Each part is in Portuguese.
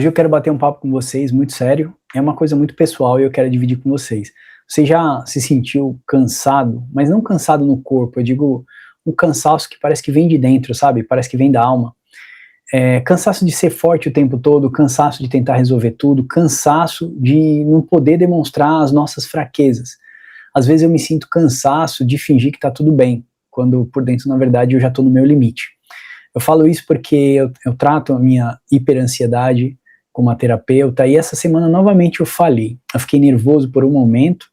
Hoje eu quero bater um papo com vocês, muito sério. É uma coisa muito pessoal e eu quero dividir com vocês. Você já se sentiu cansado, mas não cansado no corpo, eu digo um cansaço que parece que vem de dentro, sabe? Parece que vem da alma. Cansaço de ser forte o tempo todo, cansaço de tentar resolver tudo, cansaço de não poder demonstrar as nossas fraquezas. Às vezes eu me sinto cansaço de fingir que tá tudo bem, quando por dentro, na verdade, eu já tô no meu limite. Eu falo isso porque eu trato a minha hiperansiedade com uma terapeuta, e essa semana novamente eu falhei. Eu fiquei nervoso por um momento,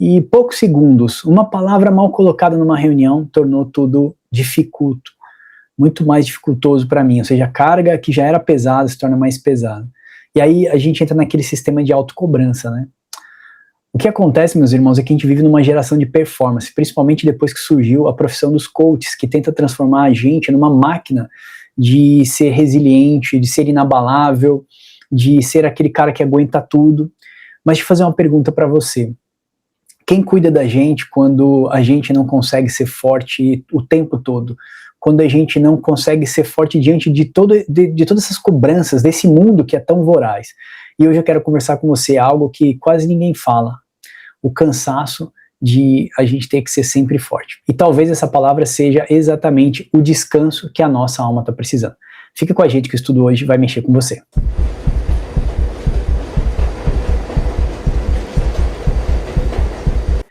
e poucos segundos, uma palavra mal colocada numa reunião tornou tudo dificulto, muito mais dificultoso para mim, ou seja, a carga que já era pesada se torna mais pesada. E aí a gente entra naquele sistema de autocobrança, né? O que acontece, meus irmãos, é que a gente vive numa geração de performance, principalmente depois que surgiu a profissão dos coaches, que tenta transformar a gente numa máquina de ser resiliente, de ser inabalável, de ser aquele cara que aguenta tudo. Mas deixa eu fazer uma pergunta para você. Quem cuida da gente quando a gente não consegue ser forte o tempo todo? Quando a gente não consegue ser forte diante de todas essas cobranças desse mundo que é tão voraz? E hoje eu quero conversar com você algo que quase ninguém fala. O cansaço de a gente ter que ser sempre forte. E talvez essa palavra seja exatamente o descanso que a nossa alma está precisando. Fica com a gente que o estudo hoje vai mexer com você.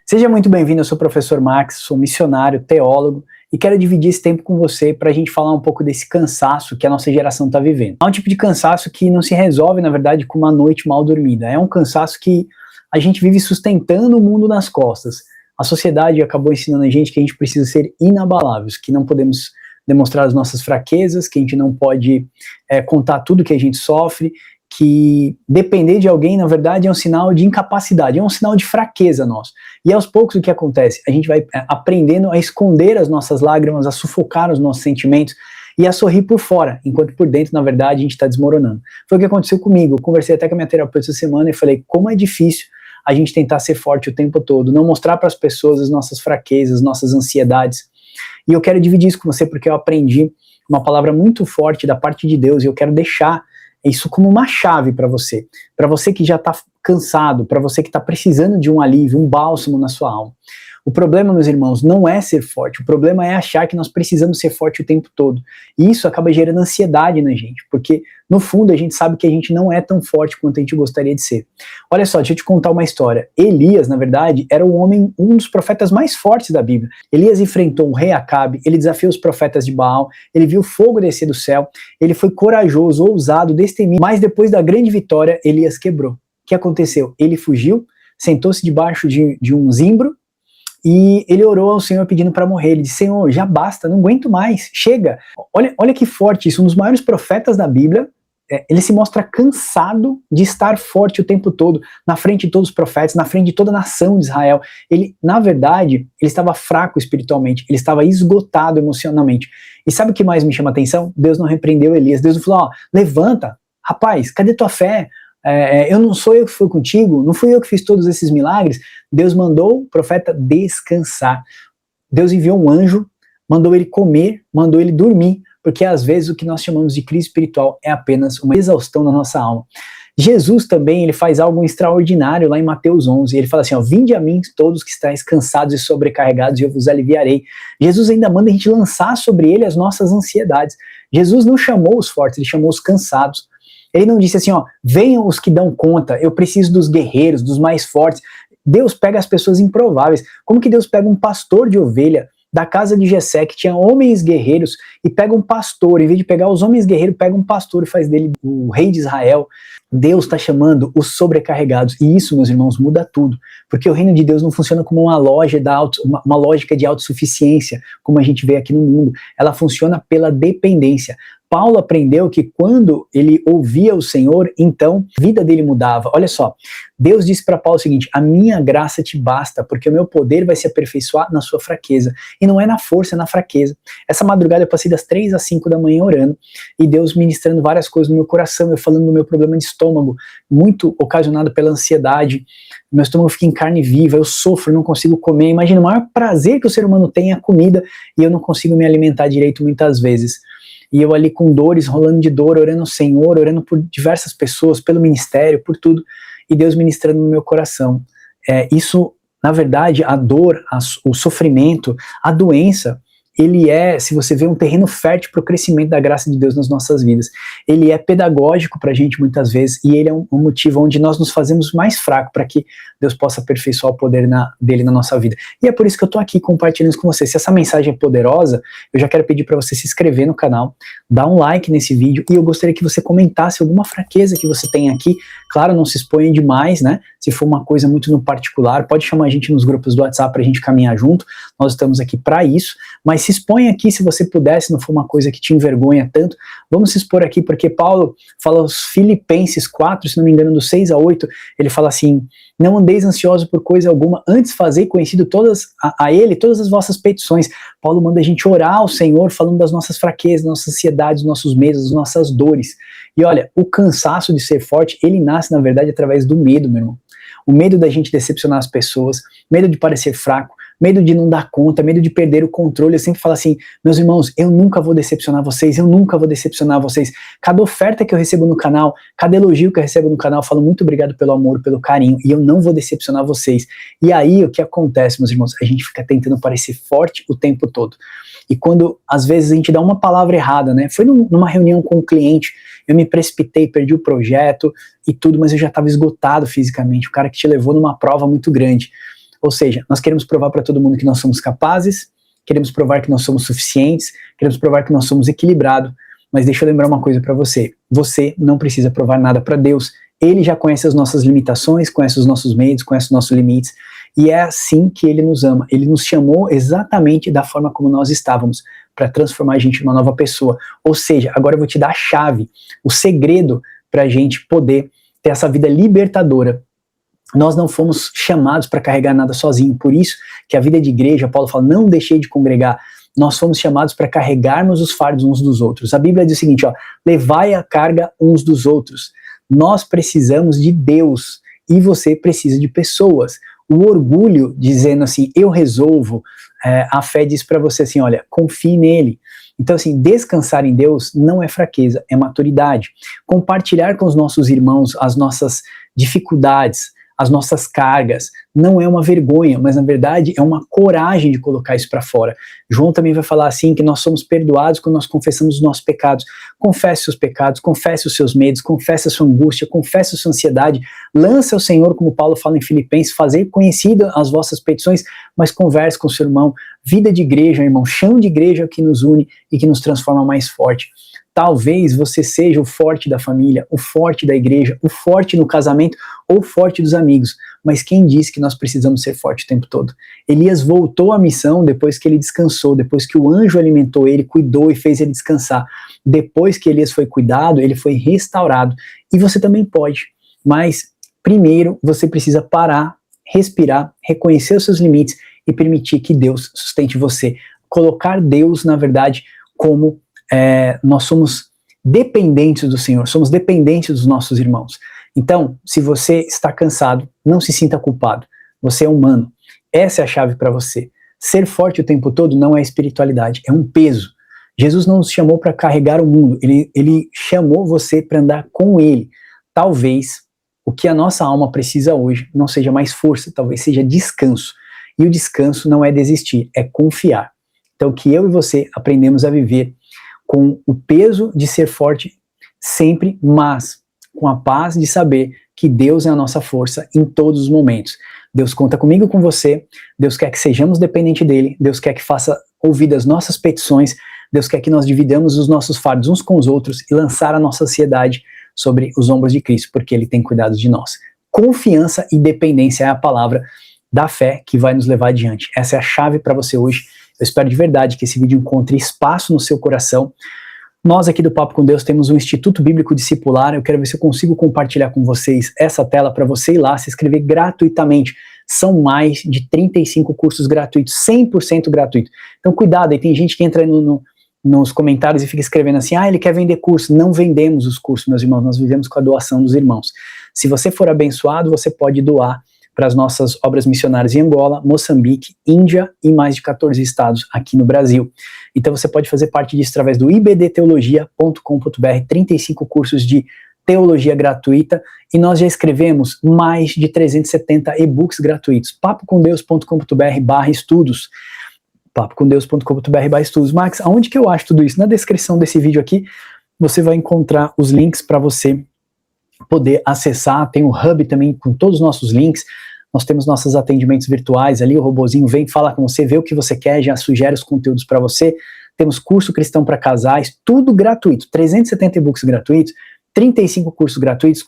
Seja muito bem-vindo, eu sou o professor Max, sou missionário, teólogo, e quero dividir esse tempo com você para a gente falar um pouco desse cansaço que a nossa geração está vivendo. Há um tipo de cansaço que não se resolve, na verdade, com uma noite mal dormida. É um cansaço que a gente vive sustentando o mundo nas costas. A sociedade acabou ensinando a gente que a gente precisa ser inabaláveis, que não podemos demonstrar as nossas fraquezas, que a gente não pode contar tudo que a gente sofre, que depender de alguém, na verdade, é um sinal de incapacidade, é um sinal de fraqueza nosso. E aos poucos o que acontece? A gente vai aprendendo a esconder as nossas lágrimas, a sufocar os nossos sentimentos e a sorrir por fora, enquanto por dentro, na verdade, a gente está desmoronando. Foi o que aconteceu comigo. Eu conversei até com a minha terapeuta essa semana e falei como é difícil a gente tentar ser forte o tempo todo, não mostrar para as pessoas as nossas fraquezas, nossas ansiedades. E eu quero dividir isso com você porque eu aprendi uma palavra muito forte da parte de Deus e eu quero deixar isso como uma chave para você que já está cansado, para você que está precisando de um alívio, um bálsamo na sua alma. O problema, meus irmãos, não é ser forte, o problema é achar que nós precisamos ser forte o tempo todo. E isso acaba gerando ansiedade na gente, porque no fundo a gente sabe que a gente não é tão forte quanto a gente gostaria de ser. Olha só, deixa eu te contar uma história. Elias, na verdade, era um dos profetas mais fortes da Bíblia. Elias enfrentou o rei Acabe, ele desafiou os profetas de Baal, ele viu fogo descer do céu, ele foi corajoso, ousado, destemido, mas depois da grande vitória, Elias quebrou. O que aconteceu? Ele fugiu, sentou-se debaixo de um zimbro, e ele orou ao Senhor pedindo para morrer. Ele disse: Senhor, já basta, não aguento mais, chega. Olha que forte isso, um dos maiores profetas da Bíblia, ele se mostra cansado de estar forte o tempo todo, na frente de todos os profetas, na frente de toda a nação de Israel. Ele, na verdade, ele estava fraco espiritualmente, ele estava esgotado emocionalmente. E sabe o que mais me chama a atenção? Deus não repreendeu Elias, Deus não falou: ó, levanta, rapaz, cadê tua fé? Não sou eu que fui contigo, não fui eu que fiz todos esses milagres. Deus mandou o profeta descansar. Deus enviou um anjo, mandou ele comer, mandou ele dormir, porque às vezes o que nós chamamos de crise espiritual é apenas uma exaustão na nossa alma. Jesus também, ele faz algo extraordinário lá em Mateus 11, ele fala assim, ó, vinde a mim todos que estáis cansados e sobrecarregados e eu vos aliviarei. Jesus ainda manda a gente lançar sobre ele as nossas ansiedades. Jesus não chamou os fortes, ele chamou os cansados. Ele não disse assim, ó, venham os que dão conta, eu preciso dos guerreiros, dos mais fortes. Deus pega as pessoas improváveis. Como que Deus pega um pastor de ovelha da casa de Jessé, que tinha homens guerreiros, e pega um pastor, em vez de pegar os homens guerreiros, pega um pastor e faz dele o rei de Israel? Deus está chamando os sobrecarregados, e isso, meus irmãos, muda tudo, porque o reino de Deus não funciona como uma lógica de autossuficiência, como a gente vê aqui no mundo, ela funciona pela dependência. Paulo aprendeu que quando ele ouvia o Senhor, então a vida dele mudava. Olha só, Deus disse para Paulo o seguinte, a minha graça te basta, porque o meu poder vai se aperfeiçoar na sua fraqueza. E não é na força, é na fraqueza. Essa madrugada eu passei das 3 às 5 da manhã orando, e Deus ministrando várias coisas no meu coração, eu falando do meu problema de estômago, muito ocasionado pela ansiedade, meu estômago fica em carne viva, eu sofro, não consigo comer. Imagina, o maior prazer que o ser humano tem é a comida, e eu não consigo me alimentar direito muitas vezes. e eu ali com dores, rolando de dor, orando ao Senhor, orando por diversas pessoas, pelo ministério, por tudo, e Deus ministrando no meu coração. Isso, na verdade, a dor, o sofrimento, a doença, ele se você vê, um terreno fértil para o crescimento da graça de Deus nas nossas vidas. Ele é pedagógico para a gente muitas vezes, e ele é um motivo onde nós nos fazemos mais fracos para que Deus possa aperfeiçoar o poder dele na nossa vida. E é por isso que eu estou aqui compartilhando isso com você. Se essa mensagem é poderosa, eu já quero pedir para você se inscrever no canal, dar um like nesse vídeo, e eu gostaria que você comentasse alguma fraqueza que você tem aqui. Claro, não se exponha demais, né? Se for uma coisa muito no particular, pode chamar a gente nos grupos do WhatsApp para a gente caminhar junto, nós estamos aqui para isso, mas se expõe aqui se você puder, se não for uma coisa que te envergonha tanto, vamos se expor aqui, porque Paulo fala aos Filipenses 4, se não me engano, do 6 a 8, ele fala assim: não andeis ansiosos por coisa alguma, antes fazei conhecido a ele todas as vossas petições. Paulo manda a gente orar ao Senhor, falando das nossas fraquezas, das nossas ansiedades, dos nossos medos, das nossas dores. E olha, o cansaço de ser forte, ele nasce, na verdade, através do medo, meu irmão. O medo da gente decepcionar as pessoas, medo de parecer fraco, medo de não dar conta, medo de perder o controle. Eu sempre falo assim: meus irmãos, eu nunca vou decepcionar vocês, eu nunca vou decepcionar vocês. Cada oferta que eu recebo no canal, cada elogio que eu recebo no canal, eu falo muito obrigado pelo amor, pelo carinho, e eu não vou decepcionar vocês. E aí, o que acontece, meus irmãos? A gente fica tentando parecer forte o tempo todo. E quando, às vezes, a gente dá uma palavra errada, né? Foi numa reunião com um cliente, eu me precipitei, perdi o projeto e tudo, mas eu já estava esgotado fisicamente, o cara que te levou numa prova muito grande. Ou seja, nós queremos provar para todo mundo que nós somos capazes, queremos provar que nós somos suficientes, queremos provar que nós somos equilibrados, mas deixa eu lembrar uma coisa para você: você não precisa provar nada para Deus. Ele já conhece as nossas limitações, conhece os nossos medos, conhece os nossos limites, e é assim que Ele nos ama. Ele nos chamou exatamente da forma como nós estávamos, para transformar a gente numa nova pessoa. Ou seja, agora eu vou te dar a chave, o segredo para a gente poder ter essa vida libertadora. Nós não fomos chamados para carregar nada sozinho, por isso que a vida de igreja, Paulo fala, não deixei de congregar. Nós fomos chamados para carregarmos os fardos uns dos outros. A Bíblia diz o seguinte, levai a carga uns dos outros. Nós precisamos de Deus e você precisa de pessoas. O orgulho dizendo assim, eu resolvo, a fé diz para você assim, olha, confie nele. Então assim, descansar em Deus não é fraqueza, é maturidade. Compartilhar com os nossos irmãos as nossas dificuldades, as nossas cargas, não é uma vergonha, mas na verdade é uma coragem de colocar isso para fora. João também vai falar assim, que nós somos perdoados quando nós confessamos os nossos pecados. Confesse seus pecados, confesse os seus medos, confesse a sua angústia, confesse a sua ansiedade, lança ao Senhor, como Paulo fala em Filipenses, fazer conhecida as vossas petições, mas converse com o seu irmão. Vida de igreja, irmão, chão de igreja que nos une e que nos transforma mais forte. Talvez você seja o forte da família, o forte da igreja, o forte no casamento ou o forte dos amigos, mas quem disse que nós precisamos ser forte o tempo todo? Elias voltou à missão depois que ele descansou, depois que o anjo alimentou ele, cuidou e fez ele descansar. Depois que Elias foi cuidado, ele foi restaurado. E você também pode, mas primeiro você precisa parar, respirar, reconhecer os seus limites e permitir que Deus sustente você. Colocar Deus, na verdade, como nós somos dependentes do Senhor, somos dependentes dos nossos irmãos. Então, se você está cansado, não se sinta culpado, você é humano, essa é a chave para você. Ser forte o tempo todo não é espiritualidade, é um peso. Jesus não nos chamou para carregar o mundo, ele chamou você para andar com ele. Talvez o que a nossa alma precisa hoje não seja mais força, talvez seja descanso, e o descanso não é desistir, é confiar. Então, que eu e você aprendemos a viver com o peso de ser forte sempre, mas com a paz de saber que Deus é a nossa força em todos os momentos. Deus conta comigo e com você, Deus quer que sejamos dependentes dele, Deus quer que faça ouvir as nossas petições, Deus quer que nós dividamos os nossos fardos uns com os outros e lançar a nossa ansiedade sobre os ombros de Cristo, porque ele tem cuidado de nós. Confiança e dependência é a palavra da fé que vai nos levar adiante. Essa é a chave para você hoje. Eu espero de verdade que esse vídeo encontre espaço no seu coração. Nós aqui do Papo com Deus temos um Instituto Bíblico Discipular. Eu quero ver se eu consigo compartilhar com vocês essa tela para você ir lá se inscrever gratuitamente. São mais de 35 cursos gratuitos, 100% gratuito. Então cuidado, aí tem gente que entra nos comentários e fica escrevendo assim, ele quer vender curso. Não vendemos os cursos, meus irmãos, nós vivemos com a doação dos irmãos. Se você for abençoado, você pode doar para as nossas obras missionárias em Angola, Moçambique, Índia e mais de 14 estados aqui no Brasil. Então você pode fazer parte disso através do ibdteologia.com.br, 35 cursos de teologia gratuita, e nós já escrevemos mais de 370 e-books gratuitos. papocomdeus.com.br/estudos. papocomdeus.com.br/estudos. Max, aonde que eu acho tudo isso? Na descrição desse vídeo aqui, você vai encontrar os links para você poder acessar. Tem o Hub também com todos os nossos links. Nós temos nossos atendimentos virtuais ali, o robozinho vem falar com você, vê o que você quer, já sugere os conteúdos para você. Temos curso cristão para casais, tudo gratuito, 370 e-books gratuitos, 35 cursos gratuitos,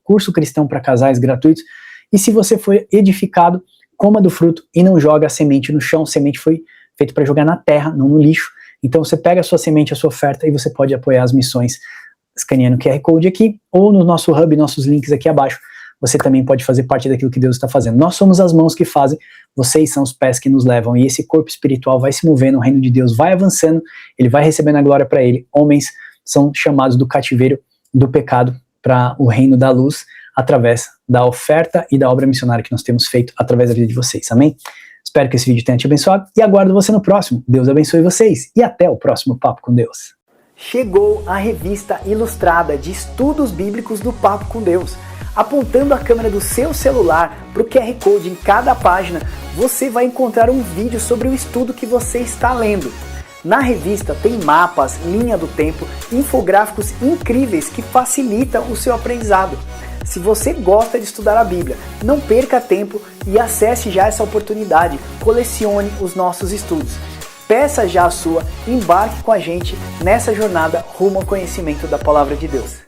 curso cristão para casais gratuitos. E se você foi edificado, coma do fruto e não joga a semente no chão. A semente foi feita para jogar na terra, não no lixo. Então você pega a sua semente, a sua oferta, e você pode apoiar as missões escaneando o QR Code aqui, ou no nosso Hub, nossos links aqui abaixo. Você também pode fazer parte daquilo que Deus está fazendo. Nós somos as mãos que fazem, vocês são os pés que nos levam, e esse corpo espiritual vai se movendo, o reino de Deus vai avançando, ele vai recebendo a glória para ele. Homens são chamados do cativeiro do pecado para o reino da luz, através da oferta e da obra missionária que nós temos feito através da vida de vocês, amém? Espero que esse vídeo tenha te abençoado e aguardo você no próximo. Deus abençoe vocês e até o próximo Papo com Deus. Chegou a revista ilustrada de estudos bíblicos do Papo com Deus. Apontando a câmera do seu celular para o QR Code em cada página, você vai encontrar um vídeo sobre o estudo que você está lendo. Na revista tem mapas, linha do tempo, infográficos incríveis que facilitam o seu aprendizado. Se você gosta de estudar a Bíblia, não perca tempo e acesse já essa oportunidade. Colecione os nossos estudos. Peça já a sua, embarque com a gente nessa jornada rumo ao conhecimento da Palavra de Deus.